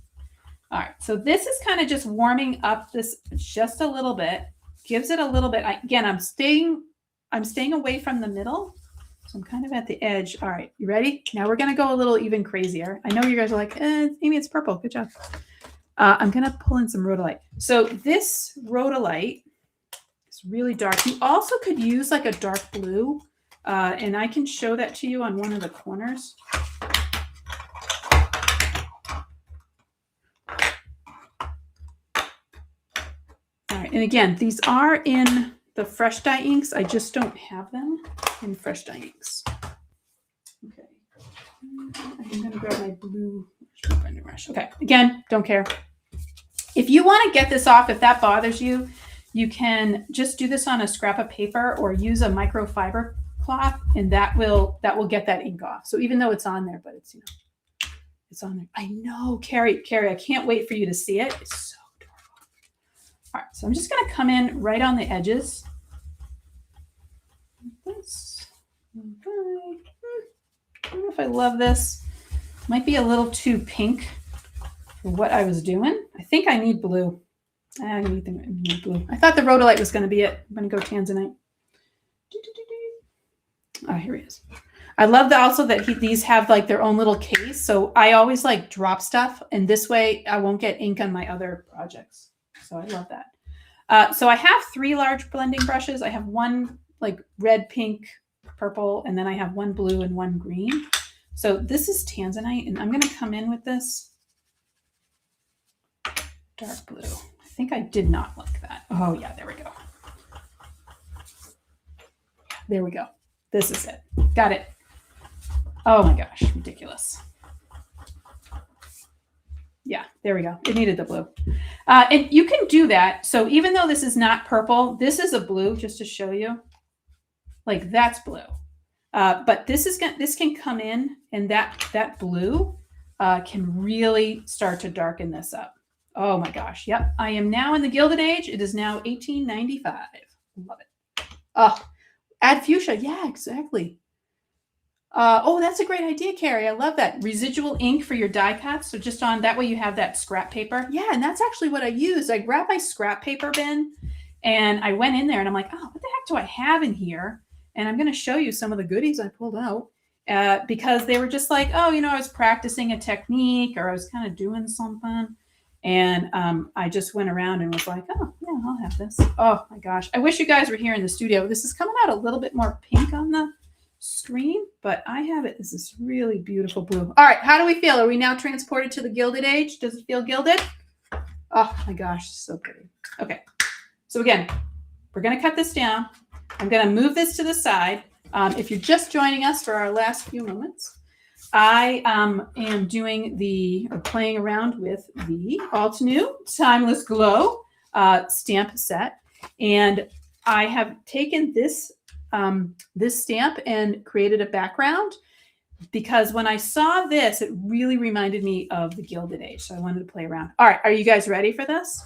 All right, so this is kind of just warming up this just a little bit. Gives it a little bit. Again, I'm staying away from the middle, so I'm kind of at the edge. All right, you ready? Now we're gonna go a little even crazier. I know you guys are like, Amy, it's purple. Good job. I'm gonna pull in some rhodolite. So this rhodolite is really dark. You also could use like a dark blue, And I can show that to you on one of the corners. All right, and again, these are in the fresh dye inks. I just don't have them in fresh dye inks. Okay, I'm gonna grab my blue brush. Okay, again, don't care. If you want to get this off, if that bothers you, you can just do this on a scrap of paper or use a microfiber cloth, and that will get that ink off. So even though it's on there, but it's, you know, it's on there. I know, Carrie, I can't wait for you to see it. It's so adorable. All right, so I'm just going to come in right on the edges. Like this. Okay. I don't know if I love this. Might be a little too pink for what I was doing. I think I need blue. I need blue. I thought the rhodolite was going to be it. I'm going to go tanzanite. Oh, here he is. I love that also that these have like their own little case. So I always like drop stuff, and this way I won't get ink on my other projects. So I love that. So I have 3 large blending brushes. I have one like red, pink, purple, and then I have one blue and one green. So this is tanzanite, and I'm going to come in with this dark blue. I think I did not like that. Oh yeah, there we go. There we go. This is it. Got it. Oh my gosh, ridiculous. Yeah, there we go. It needed the blue. And you can do that. So even though this is not purple, this is a blue, just to show you. Like that's blue. But this can come in, and that blue can really start to darken this up. Oh my gosh. Yep. I am now in the Gilded Age. It is now 1895. Love it. Oh, add fuchsia. Yeah, exactly. Oh, that's a great idea, Carrie. I love that. Residual ink for your die cuts. So just on that way you have that scrap paper. Yeah, and that's actually what I use. I grabbed my scrap paper bin and I went in there and I'm like, oh, what the heck do I have in here? And I'm going to show you some of the goodies I pulled out because they were just like, oh, you know, I was practicing a technique or I was kind of doing something. And I just went around and was like, oh, yeah, I'll have this. Oh, my gosh. I wish you guys were here in the studio. This is coming out a little bit more pink on the screen, but I have it as this really beautiful blue. All right, how do we feel? Are we now transported to the Gilded Age? Does it feel gilded? Oh, my gosh, so pretty. Okay, so again, we're going to cut this down. I'm going to move this to the side. If you're just joining us for our last few moments, I am doing playing around with the Altenew Timeless Glow stamp set. And I have taken this stamp and created a background because when I saw this, it really reminded me of the Gilded Age. So I wanted to play around. All right, are you guys ready for this?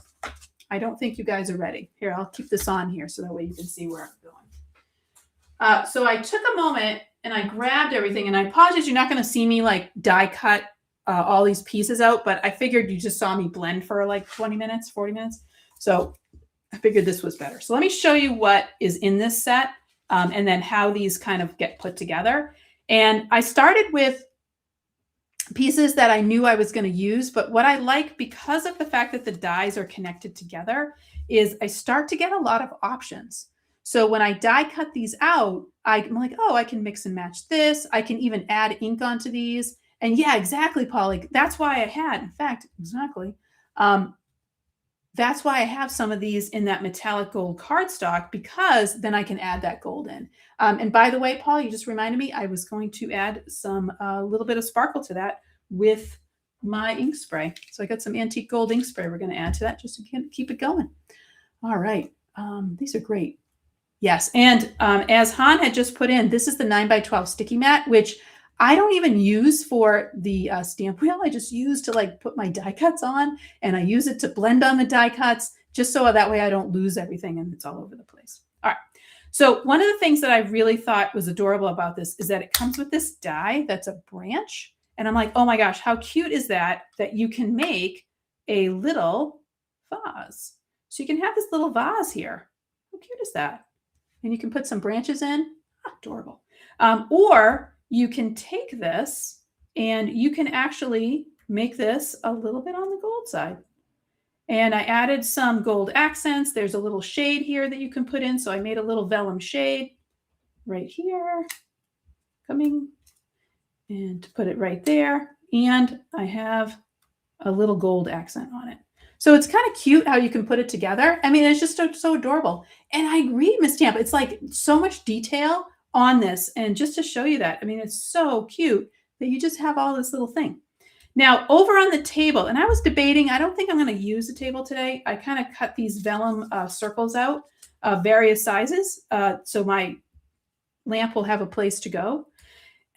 I don't think you guys are ready. Here, I'll keep this on here so that way you can see where I'm going. So I took a moment and I grabbed everything, and I apologize, you're not going to see me like die cut all these pieces out, but I figured you just saw me blend for like 20 minutes, 40 minutes. So I figured this was better. So let me show you what is in this set and then how these kind of get put together. And I started with pieces that I knew I was going to use, but what I like because of the fact that the dies are connected together is I start to get a lot of options. So when I die cut these out, I'm like, oh, I can mix and match this. I can even add ink onto these. And yeah, exactly, Polly. That's why I had, in fact, exactly. That's why I have some of these in that metallic gold cardstock, because then I can add that gold in. And by the way, Paul, you just reminded me, I was going to add some little bit of sparkle to that with my ink spray. So I got some antique gold ink spray we're going to add to that just to keep it going. All right. These are great. Yes. And as Han had just put in, this is the 9x12 sticky mat, which I don't even use for the stamp wheel. I just use to like put my die cuts on, and I use it to blend on the die cuts just so that way I don't lose everything and it's all over the place. All right. So one of the things that I really thought was adorable about this is that it comes with this die that's a branch. And I'm like, oh my gosh, how cute is that you can make a little vase. So you can have this little vase here. How cute is that? And you can put some branches in. Adorable. Or you can take this and you can actually make this a little bit on the gold side. And I added some gold accents. There's a little shade here that you can put in. So I made a little vellum shade. right here, coming, and to put it right there. And I have a little gold accent on it. So it's kind of cute how you can put it together. I mean, it's just so adorable. And I agree, Miss Tampa, it's like so much detail on this. And just to show you that, I mean, it's so cute that you just have all this little thing. Now, over on the table, and I was debating, I don't think I'm going to use the table today. I kind of cut these vellum circles out of various sizes, so my lamp will have a place to go.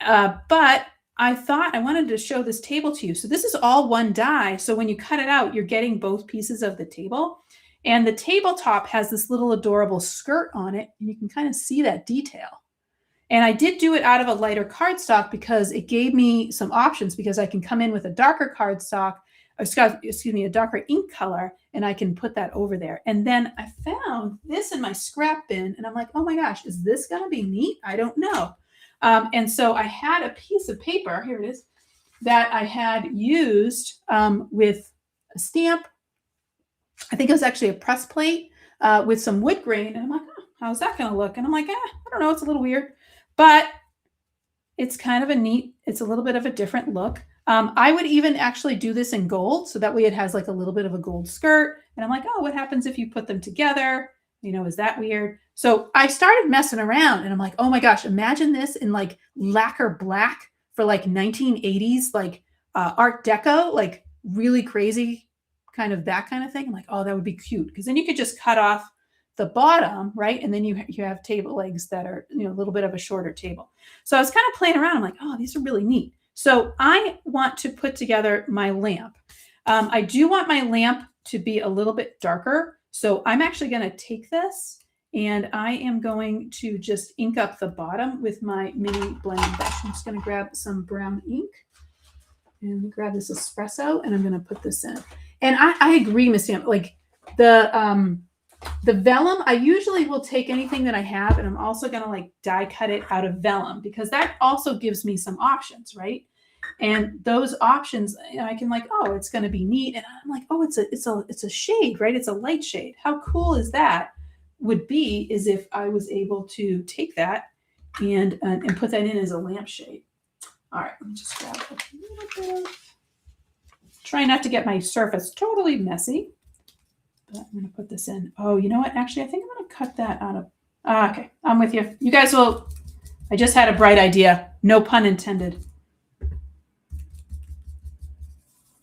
But I thought I wanted to show this table to you. So this is all one die. So when you cut it out, you're getting both pieces of the table. And the tabletop has this little adorable skirt on it, and you can kind of see that detail. And I did do it out of a lighter cardstock because it gave me some options, because I can come in with a darker cardstock, excuse me, a darker ink color, and I can put that over there. And then I found this in my scrap bin, and I'm like, oh my gosh, is this going to be neat? I don't know. And so I had a piece of paper, here it is, that I had used with a stamp. I think it was actually a press plate with some wood grain. And I'm like, oh, how's that going to look? And I'm like, I don't know, it's a little weird. But it's kind of a neat, it's a little bit of a different look. I would even actually do this in gold, so that way it has like a little bit of a gold skirt. And I'm like, oh, what happens if you put them together? You know, is that weird? So I started messing around, and I'm like, oh my gosh, imagine this in like lacquer black for like 1980s, like Art Deco, like really crazy, kind of that kind of thing. I'm like, oh, that would be cute, because then you could just cut off the bottom, right? And then you have table legs that are, you know, a little bit of a shorter table. So I was kind of playing around. I'm like, oh, these are really neat. So I want to put together my lamp. I do want my lamp to be a little bit darker. So I'm actually going to take this, and I am going to just ink up the bottom with my mini blending brush. I'm just going to grab some brown ink and grab this espresso, and I'm going to put this in. And I agree, Miss Sam, like the vellum, I usually will take anything that I have, and I'm also going to like die cut it out of vellum, because that also gives me some options, right? And those options, I can like, oh, it's going to be neat. And I'm like, oh, it's a shade, right? It's a light shade. How cool is that? Would be is if I was able to take that and put that in as a lampshade. All right, let me just grab a little bit of, try not to get my surface totally messy. But I'm going to put this in. Oh, you know what? Actually, I think I'm going to cut that out of. Okay, I'm with you. You guys will. I just had a bright idea. No pun intended.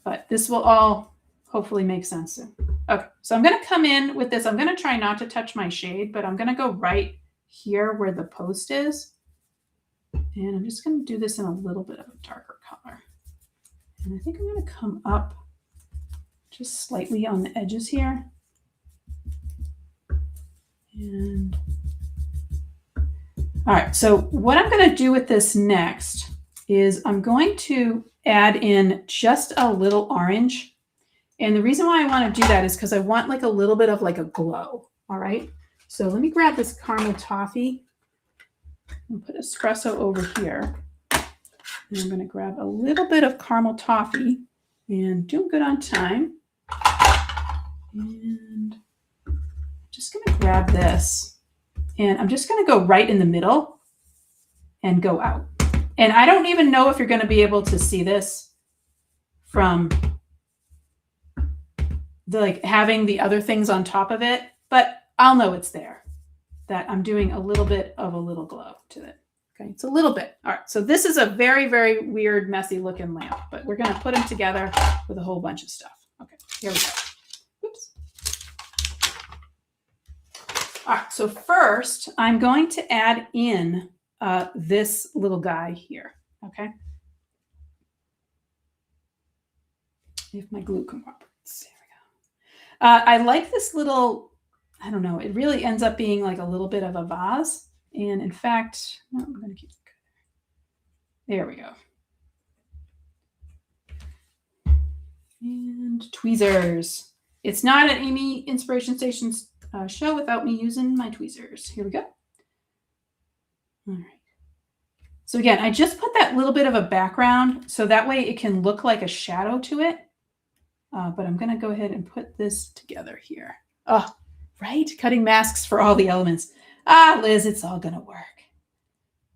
But this will all hopefully make sense soon. Okay, so I'm going to come in with this. I'm going to try not to touch my shade, but I'm going to go right here where the post is. And I'm just going to do this in a little bit of a darker color. And I think I'm going to come up just slightly on the edges here. And all right, so what I'm going to do with this next is I'm going to add in just a little orange. And the reason why I want to do that is because I want like a little bit of like a glow. All right, so let me grab this caramel toffee and put espresso over here. And I'm going to grab a little bit of caramel toffee, and doing good on time. And just going to grab this, and I'm just going to go right in the middle and go out. And I don't even know if you're going to be able to see this from the like having the other things on top of it, but I'll know it's there, that I'm doing a little bit of a little glow to it. Okay, it's a little bit. All right, so this is a very, very weird, messy looking lamp, but we're going to put them together with a whole bunch of stuff. Okay, here we go. Oops. All right, so first I'm going to add in this little guy here, okay? If my glue cooperates, there we go. I like this little, I don't know, it really ends up being like a little bit of a vase. And in fact, no, I'm going to keep it there. We go. And tweezers. It's not an Amy Inspiration Stations show without me using my tweezers. Here we go. All right. So again, I just put that little bit of a background so that way it can look like a shadow to it. But I'm going to go ahead and put this together here. Oh, right? Cutting masks for all the elements. Ah, Liz, it's all going to work.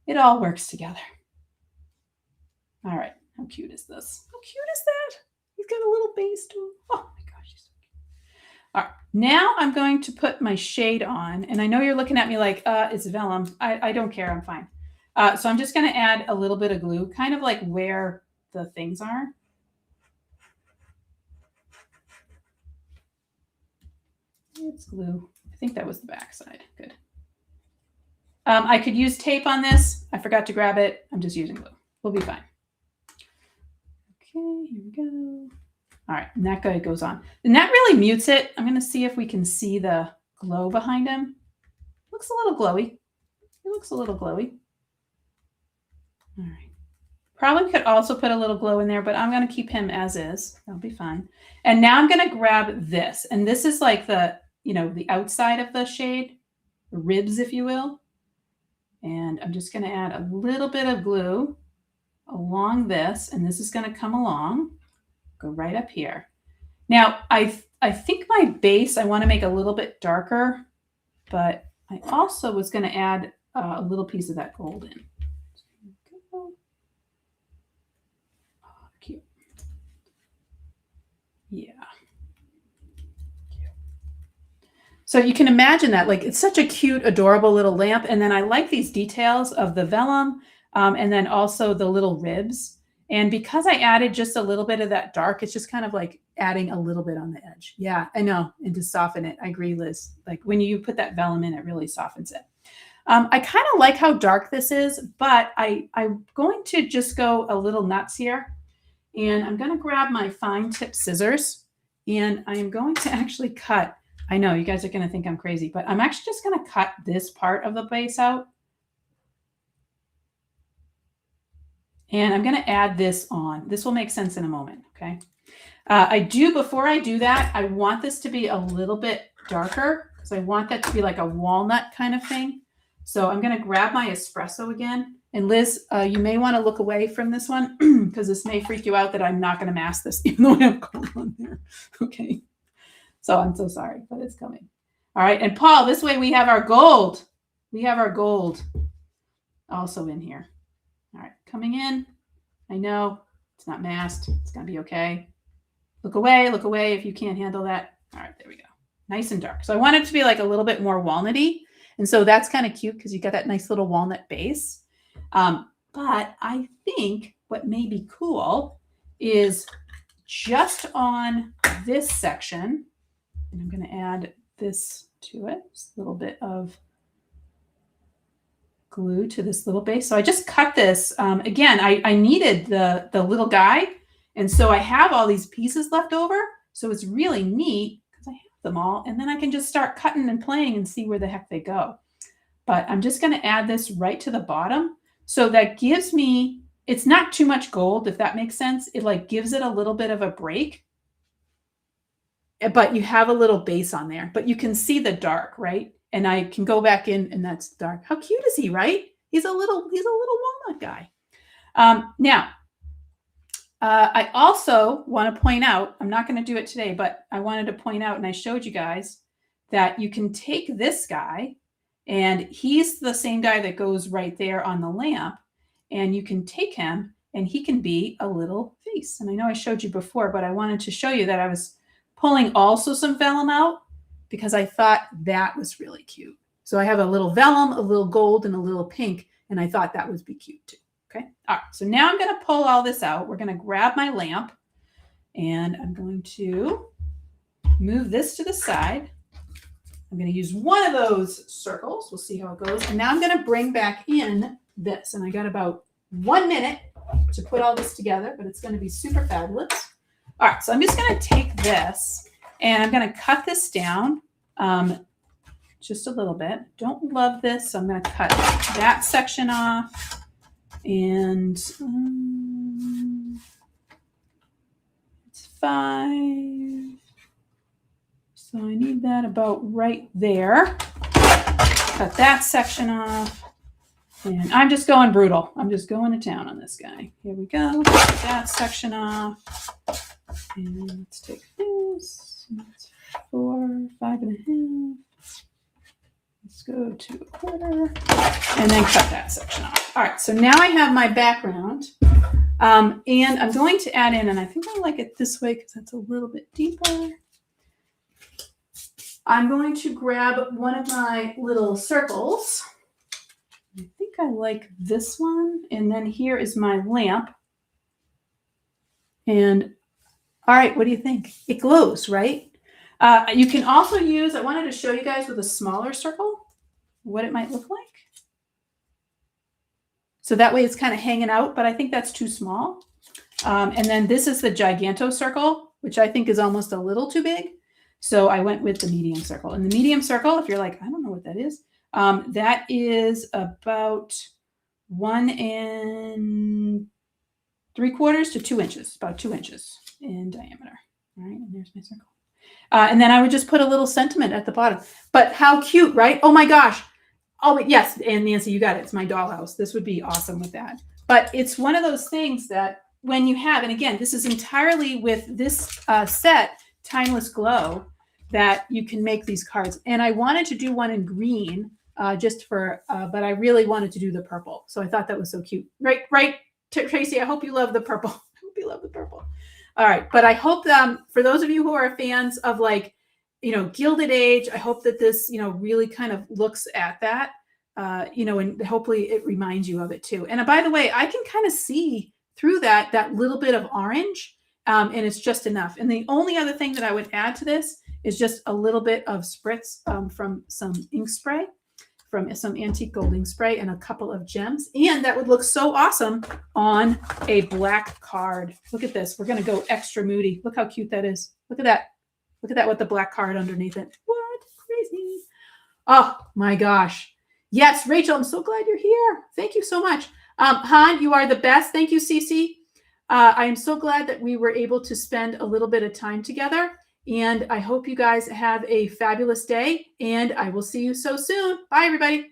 It all works together. All right. How cute is this? How cute is that? He's got a little base to him. Oh my gosh, he's so cute. All right. Now I'm going to put my shade on. And I know you're looking at me like, it's vellum. I don't care. I'm fine. So I'm just going to add a little bit of glue, kind of like where the things are. It's glue. I think that was the back side. Good. I could use tape on this. I forgot to grab it. I'm just using glue. We'll be fine. Okay, here we go. All right, and that guy goes on. And that really mutes it. I'm going to see if we can see the glow behind him. Looks a little glowy. It looks a little glowy. All right. Probably could also put a little glow in there, but I'm going to keep him as is. That'll be fine. And now I'm going to grab this. And this is like the, the outside of the shade, the ribs, if you will. And I'm just going to add a little bit of glue along this. And this is going to come along, go right up here. Now, I think my base, I want to make a little bit darker, but I also was going to add a little piece of that gold in. Cute. Yeah. Cute. So you can imagine that, like, it's such a cute, adorable little lamp. And then I like these details of the vellum and then also the little ribs. And because I added just a little bit of that dark, it's just kind of like adding a little bit on the edge. Yeah, I know. And to soften it. I agree, Liz. Like when you put that vellum in, it really softens it. I kind of like how dark this is, but I'm going to just go a little nuts here. And I'm going to grab my fine tip scissors and I'm going to actually cut. I know you guys are going to think I'm crazy, but I'm actually just going to cut this part of the base out. And I'm going to add this on. This will make sense in a moment, okay? Before I do that, I want this to be a little bit darker because I want that to be like a walnut kind of thing. So I'm going to grab my espresso again. And Liz, you may want to look away from this one because this may freak you out that I'm not going to mask this even though I have gold on there. Okay. So I'm so sorry, but it's coming. All right. And Paul, this way we have our gold. We have our gold also in here. All right. Coming in. I know it's not masked. It's going to be okay. Look away if you can't handle that. All right. There we go. Nice and dark. So I want it to be like a little bit more walnutty. And so that's kind of cute because you got that nice little walnut base. But I think what may be cool is just on this section, and I'm going to add this to it, just a little bit of glue to this little base. So I just cut this. Again, I needed the little guy, and so I have all these pieces left over. So it's really neat because I have them all, and then I can just start cutting and playing and see where the heck they go. But I'm just going to add this right to the bottom. So that gives me, it's not too much gold, if that makes sense. It like gives it a little bit of a break, but you have a little base on there, but you can see the dark, right? And I can go back in and that's dark. How cute is he, right? He's a little walnut guy. Now, I also want to point out, I'm not going to do it today, but I wanted to point out, and I showed you guys that you can take this guy. And he's the same guy that goes right there on the lamp. And you can take him and he can be a little face. And I know I showed you before, but I wanted to show you that I was pulling also some vellum out because I thought that was really cute. So I have a little vellum, a little gold, and a little pink. And I thought that would be cute too. Okay. All right. So now I'm going to pull all this out. We're going to grab my lamp and I'm going to move this to the side. I'm going to use one of those circles. We'll see how it goes. And now I'm going to bring back in this. And I got about 1 minute to put all this together, but it's going to be super fabulous. All right. So I'm just going to take this and I'm going to cut this down just a little bit. Don't love this. So I'm going to cut that section off. And it's 5. So I need that about right there. Cut that section off. And I'm just going brutal. I'm just going to town on this guy. Here we go. Cut that section off. And let's take this. That's 4, 5.5. Let's go to 1/4 and then cut that section off. All right, so now I have my background. And I'm going to add in, and I think I like it this way because that's a little bit deeper. I'm going to grab one of my little circles. I think I like this one. And then here is my lamp. And all right, what do you think? It glows, right? You can also use, I wanted to show you guys with a smaller circle what it might look like. So that way it's kind of hanging out, but I think that's too small. And then this is the giganto circle, which I think is almost a little too big. So I went with the medium circle. And the medium circle, if you're like, I don't know what that is, that is about 1 3/4 to 2 inches, about 2 inches in diameter. All right, and there's my circle. And then I would just put a little sentiment at the bottom. But how cute, right? Oh my gosh. Oh, yes. And Nancy, you got it. It's my dollhouse. This would be awesome with that. But it's one of those things that when you have, and again, this is entirely with this set, Timeless Glow, that you can make these cards. And I wanted to do one in green just for, but I really wanted to do the purple. So I thought that was so cute. Right, Tracy, I hope you love the purple. I hope you love the purple. All right. But I hope for those of you who are fans of like, Gilded Age, I hope that this, really kind of looks at that, and hopefully it reminds you of it too. And by the way, I can kind of see through that little bit of orange, and it's just enough. And the only other thing that I would add to this is just a little bit of spritz from some ink spray, from some antique gold ink spray, and a couple of gems. And that would look so awesome on a black card. Look at this. We're going to go extra moody. Look how cute that is. Look at that. Look at that with the black card underneath it. What? Crazy. Oh my gosh. Yes, Rachel, I'm so glad you're here. Thank you so much. Han, you are the best. Thank you, Cece. I am so glad that we were able to spend a little bit of time together. And I hope you guys have a fabulous day. And I will see you so soon. Bye, everybody.